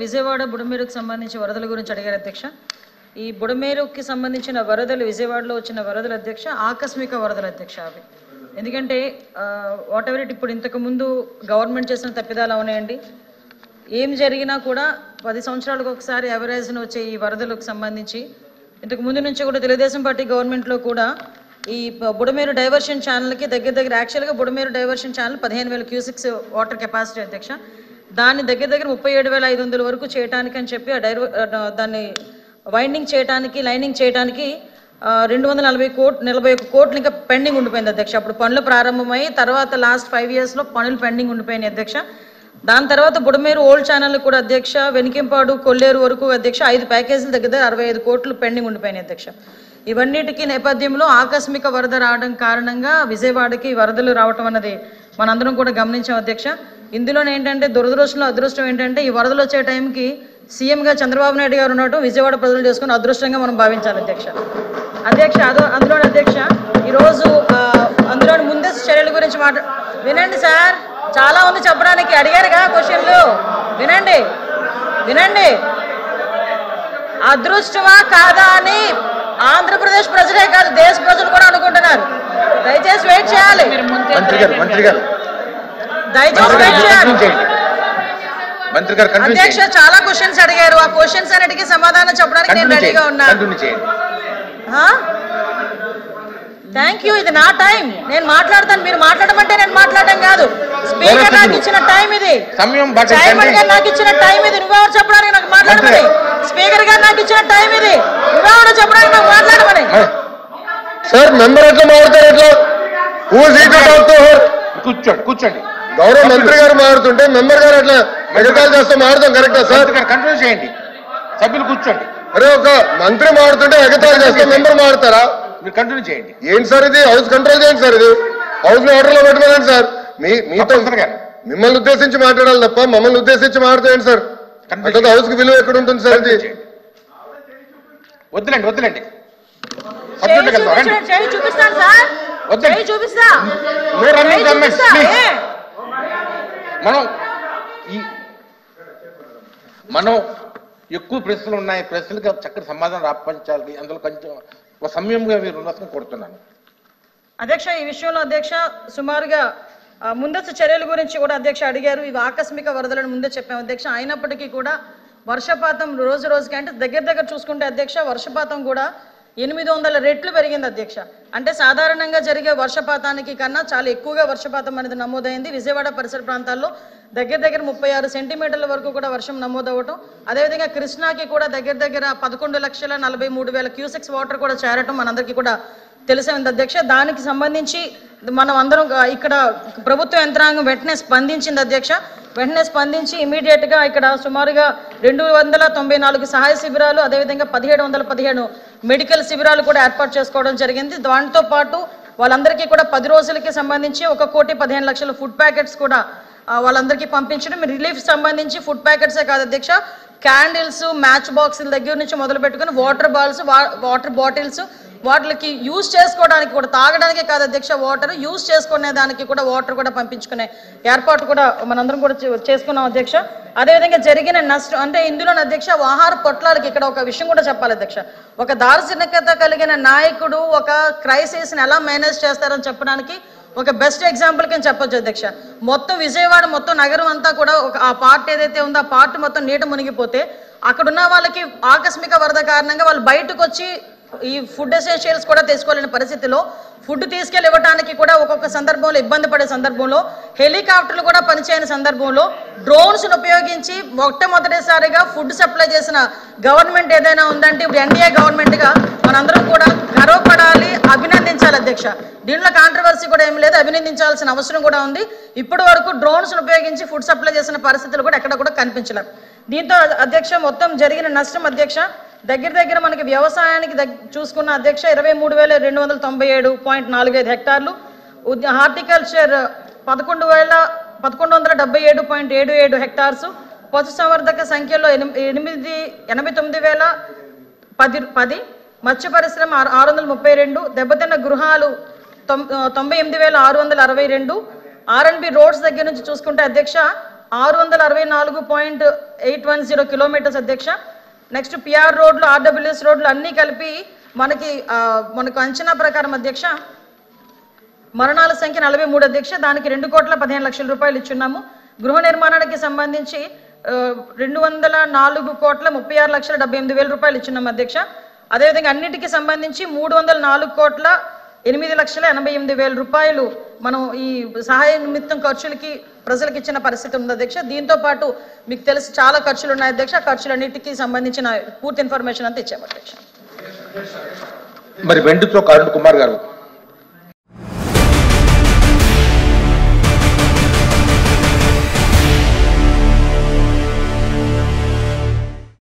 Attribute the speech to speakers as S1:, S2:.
S1: విజయవాడ బుడమేరుకు సంబంధించి వరదల గురించి అడిగారు అధ్యక్ష. ఈ బుడమేరుకి సంబంధించిన వరదలు విజయవాడలో వచ్చిన వరదల అధ్యక్ష ఆకస్మిక వరదల అధ్యక్ష అవి. ఎందుకంటే వాట్ ఎవర్ ఇట్ ఇప్పుడు ఇంతకు ముందు గవర్నమెంట్ చేసిన తప్పిదాలు అవునాయండి. ఏం జరిగినా కూడా 10 సంవత్సరాలకు ఒకసారి ఎవరేజ్ను వచ్చే ఈ వరదలకు సంబంధించి ఇంతకు ముందు నుంచి కూడా తెలుగుదేశం పార్టీ గవర్నమెంట్లో కూడా ఈ బుడమేరు డైవర్షన్ ఛానల్కి దగ్గర యాక్చువల్గా Budameru diversion channel 15,000 cusecs water capacity అధ్యక్ష. దాన్ని దగ్గర 37,500 వరకు చేయడానికి అని చెప్పి దాన్ని వైండింగ్ చేయడానికి లైనింగ్ చేయడానికి 241 కోట్లు ఇంకా పెండింగ్ ఉండిపోయింది అధ్యక్ష. అప్పుడు పనులు ప్రారంభమై తర్వాత లాస్ట్ 5 yearsలో పనులు పెండింగ్ ఉండిపోయినాయి అధ్యక్ష. దాని తర్వాత బుడమేరు ఓల్డ్ ఛానల్ కూడా అధ్యక్ష వెనికింపాడు కొల్లేరు వరకు అధ్యక్ష 5 ప్యాకేజీలు దగ్గర 65 కోట్లు పెండింగ్ ఉండిపోయినాయి అధ్యక్ష. ఇవన్నిటికీ నేపథ్యంలో ఆకస్మిక వరద రావడం కారణంగా విజయవాడకి వరదలు రావటం అన్నది మనందరం కూడా గమనించాం అధ్యక్ష. ఇందులో ఏంటంటే అదృష్టం ఏంటంటే ఈ వరదలు వచ్చే టైంకి సీఎంగా చంద్రబాబు నాయుడు గారు ఉండటం విజయవాడ ప్రజలు చేసుకుని అదృష్టంగా మనం భావించాలి అధ్యక్ష. అందులో అధ్యక్ష ఈరోజు అందులోని ముందస్తు చర్యల గురించి వినండి సార్, చాలా ఉంది చెప్పడానికి. అడిగారుగా క్వశ్చన్లు, వినండి. అదృష్టమా కాదా అని ఆంధ్రప్రదేశ్ ప్రజలే కాదు దేశ ప్రజలు కూడా అనుకుంటున్నారు. దయచేసి వెయిట్ చేయాలి. అధ్యక్ష చాలా క్వశ్చన్స్ అడిగారు. ఆ క్వశ్చన్స్ అన్నిటికీ సమాధానం చెప్పడానికి నేను రెడీగా ఉన్నాను. Thank you. ఇది నా టైం, నేను మాట్లాడతాను. మీరు మాట్లాడమంటే నేను మాట్లాడడం కాదు. స్పీకర్ నాకు ఇచ్చిన టైం ఇది, చైర్మన్ గారు నాకు ఇచ్చిన టైం ఇది. నువ్వెవరు చెప్పడానికి నాకు మాట్లాడమని? స్పీకర్ గారు నాకు ఇచ్చిన టైం ఇది, నువ్వెవరు చెప్పడానికి నాకు మాట్లాడమని?
S2: సార్ మెంబర్ ఎట్లా మాట్లాడతారు? ఎట్లా కూర్చోండి. గౌరవ మంత్రి గారు మాట్లాడుతుంటే మెంబర్ గారు అట్లా మెగతాలు చేస్తే మాట్లాడతాం కరెక్టా సార్?
S3: కంట్రోల్ చేయండి, సభ్యులు కూర్చోండి.
S2: అరే ఒక మంత్రి మాట్లాడుతుంటే ఎగతాలు చేస్తే మెంబర్ మాట్లాడతారా?
S3: మీరు కంటిన్యూ చేయండి.
S2: ఏంటి సార్ ఇది? హౌస్ కంట్రోల్ చేయండి సార్. ఇది హౌస్ ని ఆర్డర్ లో పెట్టుకోండి సార్. మీతో మిమ్మల్ని ఉద్దేశించి మాట్లాడాలి తప్ప మమ్మల్ని ఉద్దేశించి మాట్లాడండి సార్. అంటే హౌస్ కి విలువ ఎక్కడ ఉంటుంది సార్? ఇది
S3: వద్దులేండి.
S1: చూపిస్తాను సార్, చూపిస్తా.
S3: మనం ఎక్కువ ప్రశ్నలు ఉన్నాయి, ప్రశ్నలకు చక్కటి సమాధానం రాపించాలి. అందులో కొంచెం ఒక సమయంగా మీరు ఉన్నతను కోరుతున్నాను
S1: అధ్యక్ష. ఈ విషయంలో అధ్యక్ష సుమారుగా ముందస్తు చర్యల గురించి కూడా అధ్యక్ష అడిగారు. ఇవి ఆకస్మిక వరదలను ముందే చెప్పాము అధ్యక్ష. అయినప్పటికీ కూడా వర్షపాతం రోజుకి అంటే దగ్గర చూసుకుంటే అధ్యక్ష వర్షపాతం కూడా 800 రెట్లు పెరిగింది అధ్యక్ష. అంటే సాధారణంగా జరిగే వర్షపాతానికి కన్నా చాలా ఎక్కువగా వర్షపాతం అనేది నమోదైంది. విజయవాడ పరిసర ప్రాంతాల్లో దగ్గర 36 సెంటీమీటర్ల వరకు కూడా వర్షం నమోదవటం, అదేవిధంగా కృష్ణాకి కూడా దగ్గర 11,43,000 క్యూసెక్స్ వాటర్ కూడా చేరటం మనందరికీ కూడా తెలిసింది అధ్యక్ష. దానికి సంబంధించి మనం అందరం ఇక్కడ ప్రభుత్వ యంత్రాంగం వెంటనే స్పందించింది అధ్యక్ష. వెంటనే స్పందించి ఇమీడియట్గా ఇక్కడ సుమారుగా 294 సహాయ శిబిరాలు, అదేవిధంగా 1717 మెడికల్ శిబిరాలు కూడా ఏర్పాటు చేసుకోవడం జరిగింది. దాంతో పాటు వాళ్ళందరికీ కూడా 10 రోజులకి సంబంధించి 1,15,00,000 ఫుడ్ ప్యాకెట్స్ కూడా వాళ్ళందరికీ పంపించడం. రిలీఫ్ సంబంధించి ఫుడ్ ప్యాకెట్సే కాదు అధ్యక్ష, క్యాండిల్స్, మ్యాచ్ బాక్సుల దగ్గర నుంచి మొదలు పెట్టుకుని వాటర్ బాటిల్స్ వాటికి యూజ్ చేసుకోవడానికి కూడా, తాగడానికి కాదు అధ్యక్ష, వాటర్ యూజ్ చేసుకునే దానికి కూడా వాటర్ కూడా పంపించుకునే ఏర్పాటు కూడా మనందరం కూడా చేసుకున్నాం అధ్యక్ష. అదేవిధంగా జరిగిన నష్టం అంటే ఇందులో అధ్యక్ష ఆహార పొట్లాలకి ఇక్కడ ఒక విషయం కూడా చెప్పాలి అధ్యక్ష. ఒక దార్శనికత కలిగిన నాయకుడు ఒక క్రైసిస్ని ఎలా మేనేజ్ చేస్తారని చెప్పడానికి ఒక బెస్ట్ ఎగ్జాంపుల్ కింద చెప్పొచ్చు అధ్యక్ష. మొత్తం విజయవాడ మొత్తం నగరం అంతా కూడా ఆ పార్ట్ ఏదైతే ఉందో ఆ పార్ట్ మొత్తం నీట మునిగిపోతే అక్కడున్న వాళ్ళకి ఆకస్మిక వరద కారణంగా వాళ్ళు బయటకు వచ్చి ఈ ఫుడ్ ఎసెన్షియల్స్ కూడా తీసుకోలేని పరిస్థితిలో ఫుడ్ తీసుకెళ్ళి ఇవ్వడానికి కూడా ఒక్కొక్క సందర్భంలో ఇబ్బంది పడే సందర్భంలో, హెలికాప్టర్లు కూడా పనిచేయని సందర్భంలో డ్రోన్స్ను ఉపయోగించి మొట్టమొదటిసారిగా ఫుడ్ సప్లై చేసిన గవర్నమెంట్ ఏదైనా ఉందంటే ఇప్పుడు ఎన్డీఏ గవర్నమెంట్గా మనందరం కూడా గర్వపడాలి, అభినందించాలి అధ్యక్ష. దీంట్లో కాంట్రవర్సీ కూడా ఏమి లేదు, అభినందించాల్సిన అవసరం కూడా ఉంది. ఇప్పటి వరకు డ్రోన్స్ను ఉపయోగించి ఫుడ్ సప్లై చేసిన పరిస్థితులు కూడా ఎక్కడ కూడా కనిపించలేదు. దీంతో అధ్యక్ష మొత్తం జరిగిన నష్టం అధ్యక్ష దగ్గర మనకి వ్యవసాయానికి చూసుకున్న అధ్యక్ష 23,297.45 హెక్టార్లు, హార్టికల్చర్ 11,177.77 హెక్టార్స్, పశుసంవర్ధక సంఖ్యలో 89,010, మత్స్య పరిశ్రమ 632, దెబ్బతిన్న గృహాలు 98,662, R&B రోడ్స్ దగ్గర నుంచి చూసుకుంటే అధ్యక్ష 664.810 కిలోమీటర్స్ అధ్యక్ష. నెక్స్ట్ పిఆర్ రోడ్లు, ఆర్డబ్ల్యూఎస్ రోడ్లు అన్నీ కలిపి మనకు అంచనా ప్రకారం అధ్యక్ష మరణాల సంఖ్య 43 అధ్యక్ష. దానికి 2,15,00,000 రూపాయలు ఇచ్చున్నాము. గృహ నిర్మాణానికి సంబంధించి 204,36,78,000 రూపాయలు ఇచ్చున్నాము అధ్యక్ష. అదేవిధంగా అన్నిటికీ సంబంధించి 304,88,88,000 రూపాయలు మనం ఈ సహాయ నిమిత్తం ఖర్చులకి ప్రజలకు ఇచ్చిన పరిస్థితి ఉంది అధ్యక్ష. దీంతో పాటు మీకు తెలిసి చాలా ఖర్చులు ఉన్నాయి అధ్యక్ష. ఖర్చులన్నిటికీ సంబంధించిన పూర్తి ఇన్ఫర్మేషన్ అంతా ఇచ్చాము అధ్యక్ష.
S3: మరి వెండితో అరుణ్ కుమార్ గారు